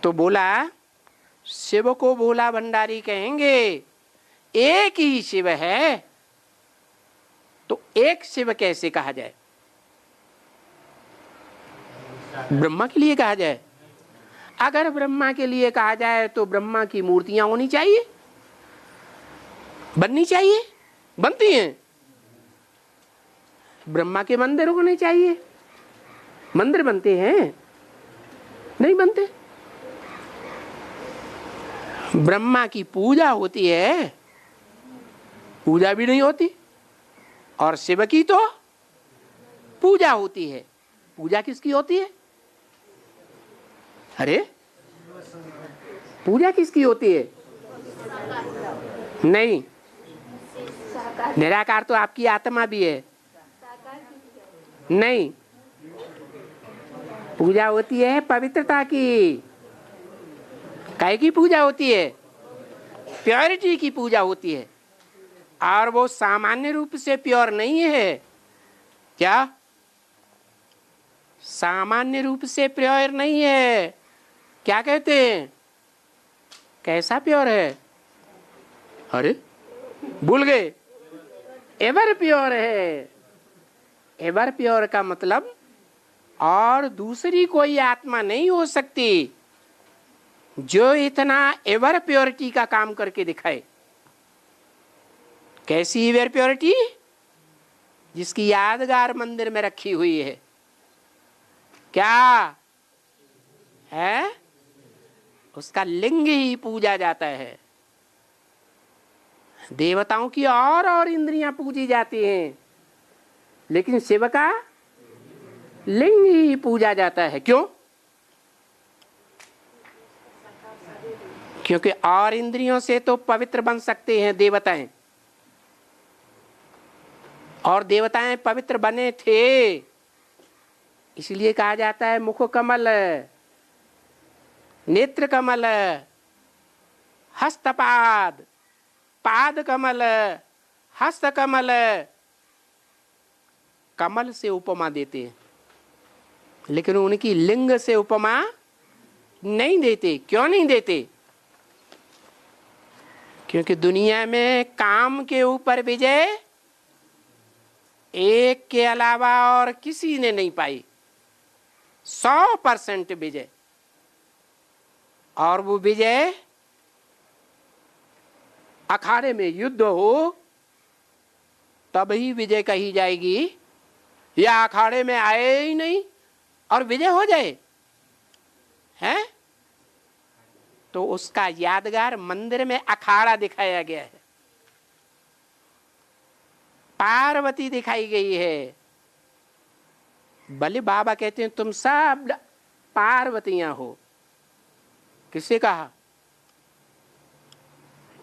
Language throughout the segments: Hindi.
तो बोला शिव को भोला भंडारी कहेंगे, एक ही शिव है, तो एक शिव कैसे कहा जाए? ब्रह्मा के लिए कहा जाए? अगर ब्रह्मा के लिए कहा जाए तो ब्रह्मा की मूर्तियां होनी चाहिए, बननी चाहिए, बनती हैं। ब्रह्मा के मंदिर होने चाहिए, मंदिर बनते हैं? नहीं बनते। ब्रह्मा की पूजा होती है, पूजा भी नहीं होती। और शिव की तो पूजा होती है। पूजा किसकी होती है? अरे पूजा किसकी होती है? नहीं, निराकार तो आपकी आत्मा भी है। नहीं, पूजा होती है पवित्रता की। काय की पूजा होती है? प्योरिटी की पूजा होती है। और वो सामान्य रूप से प्योर नहीं है। क्या? सामान्य रूप से प्योर नहीं है। क्या कहते हैं? कैसा प्योर है? अरे भूल गए। एवर प्योर है। एवर प्योर का मतलब और दूसरी कोई आत्मा नहीं हो सकती जो इतना एवर प्योरिटी का काम करके दिखाए। कैसी एवर प्योरिटी? जिसकी यादगार मंदिर में रखी हुई है। क्या है? उसका लिंग ही पूजा जाता है। देवताओं की और इंद्रियां पूजी जाती हैं, लेकिन शिव का लिंग ही पूजा जाता है। क्यों? क्योंकि और इंद्रियों से तो पवित्र बन सकते हैं देवताएं, और देवताएं पवित्र बने थे, इसलिए कहा जाता है मुख कमल, नेत्र कमल, हस्तपाद, पाद कमल, हस्त कमल। कमल से उपमा देते हैं, लेकिन उनकी लिंग से उपमा नहीं देते। क्यों नहीं देते? क्योंकि दुनिया में काम के ऊपर विजय एक के अलावा और किसी ने नहीं पाई। 100% विजय। और वो विजय अखाड़े में युद्ध हो तब ही विजय कही जाएगी, या अखाड़े में आए ही नहीं और विजय हो जाए हैं, तो उसका यादगार मंदिर में अखाड़ा दिखाया गया है। पार्वती दिखाई गई है। भले बाबा कहते हैं तुम सब पार्वतियां हो। किससे कहा?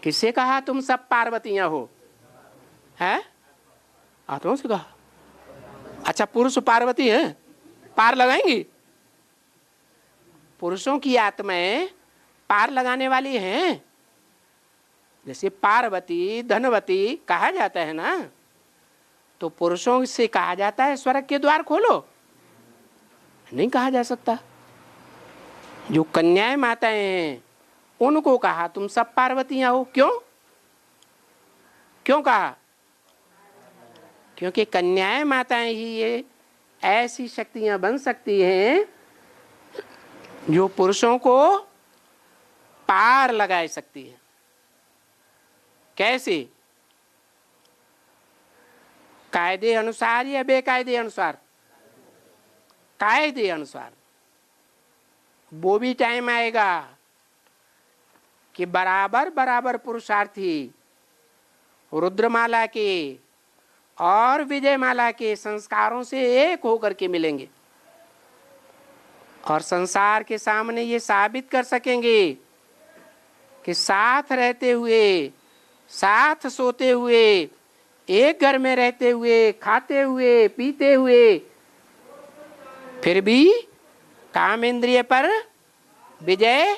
किससे कहा तुम सब पार्वतियां हो? हैं? आत्मा से कहा। अच्छा, पुरुष पार्वती हैं? पार लगाएंगी? पुरुषों की आत्माएं पार लगाने वाली हैं। जैसे पार्वती, धनवती कहा जाता है ना, तो पुरुषों से कहा जाता है स्वर्ग के द्वार खोलो? नहीं कहा जा सकता। जो कन्याएं माताएं हैं उनको कहा तुम सब पार्वतियां हो। क्यों? क्यों कहा? क्योंकि कन्याएं माताएं ही ये ऐसी शक्तियां बन सकती हैं जो पुरुषों को पार लगा सकती है। कैसे? कायदे अनुसार या बेकायदे अनुसार? कायदे अनुसार। वो भी टाइम आएगा कि बराबर बराबर पुरुषार्थी रुद्रमाला के और विजयमाला के संस्कारों से एक होकर के मिलेंगे और संसार के सामने ये साबित कर सकेंगे कि साथ रहते हुए, साथ सोते हुए, एक घर में रहते हुए, खाते हुए, पीते हुए, फिर भी काम इंद्रिय पर विजय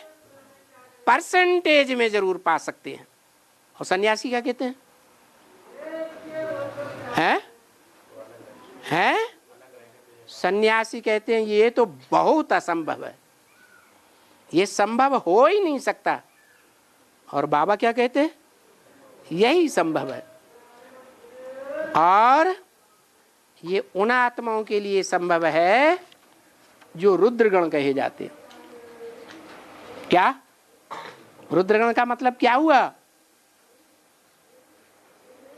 परसेंटेज में जरूर पा सकते हैं। और सन्यासी क्या कहते हैं? सन्यासी कहते हैं ये तो बहुत असंभव है। ये संभव हो ही नहीं सकता। और बाबा क्या कहते हैं? यही संभव है। और ये उन आत्माओं के लिए संभव है जो रुद्रगण कहे जाते हैं। क्या रुद्रगण का मतलब क्या हुआ?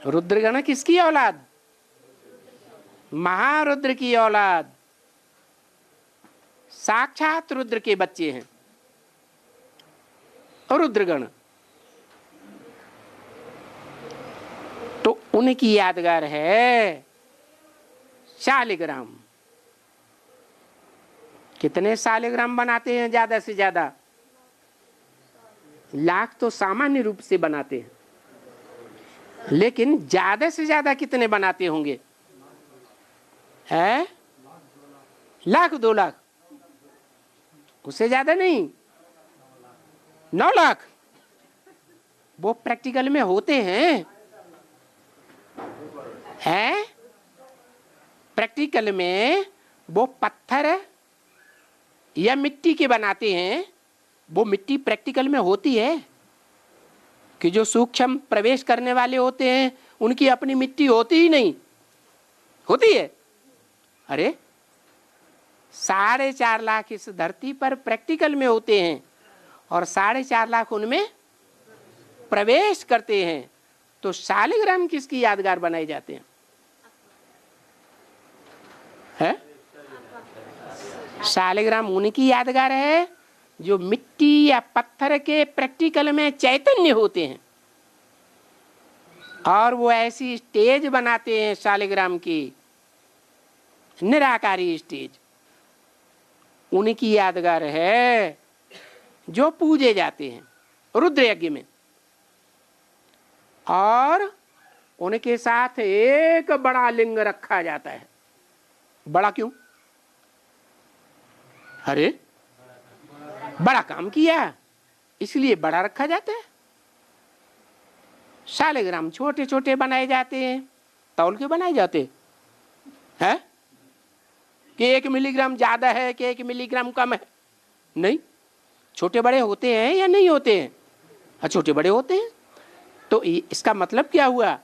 रुद्रगण किसकी औलाद? महारुद्र की औलाद, साक्षात रुद्र के बच्चे हैं और रुद्रगण। तो उनकी यादगार है शालिग्राम। कितने शालिग्राम बनाते हैं? ज्यादा से ज्यादा लाख तो सामान्य रूप से बनाते हैं, लेकिन ज्यादा से ज्यादा कितने बनाते होंगे? है 1,00,000 2 लाख, उससे ज्यादा नहीं, 9 लाख। वो प्रैक्टिकल में होते हैं, हैं प्रैक्टिकल में वो पत्थर या मिट्टी के बनाते हैं। वो मिट्टी प्रैक्टिकल में होती है कि जो सूक्ष्म प्रवेश करने वाले होते हैं उनकी अपनी मिट्टी होती ही नहीं, होती है। अरे 4.5 लाख इस धरती पर प्रैक्टिकल में होते हैं और 4.5 लाख उनमें प्रवेश करते हैं। तो शालिग्राम किसकी यादगार बनाए जाते हैं? है? शालिग्राम उनकी यादगार है जो मिट्टी या पत्थर के प्रैक्टिकल में चैतन्य होते हैं, और वो ऐसी स्टेज बनाते हैं शालिग्राम की, निराकारी स्टेज। उनकी यादगार है जो पूजे जाते हैं रुद्र यज्ञ में। और उनके साथ एक बड़ा लिंग रखा जाता है। बड़ा क्यों? अरे बड़ा काम किया इसलिए बड़ा रखा जाता है। शालिग्राम छोटे छोटे बनाए जाते हैं, तौल के बनाए जाते हैं कि 1 मिलीग्राम ज्यादा है कि 1 मिलीग्राम कम है, नहीं, छोटे बड़े होते हैं या नहीं होते हैं? हाँ, छोटे बड़े होते हैं। तो इसका मतलब क्या हुआ?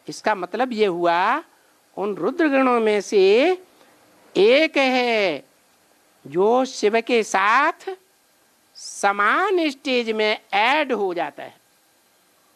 इसका मतलब ये हुआ उन रुद्रगणों में से एक है जो शिव के साथ समान स्टेज में ऐड हो जाता है।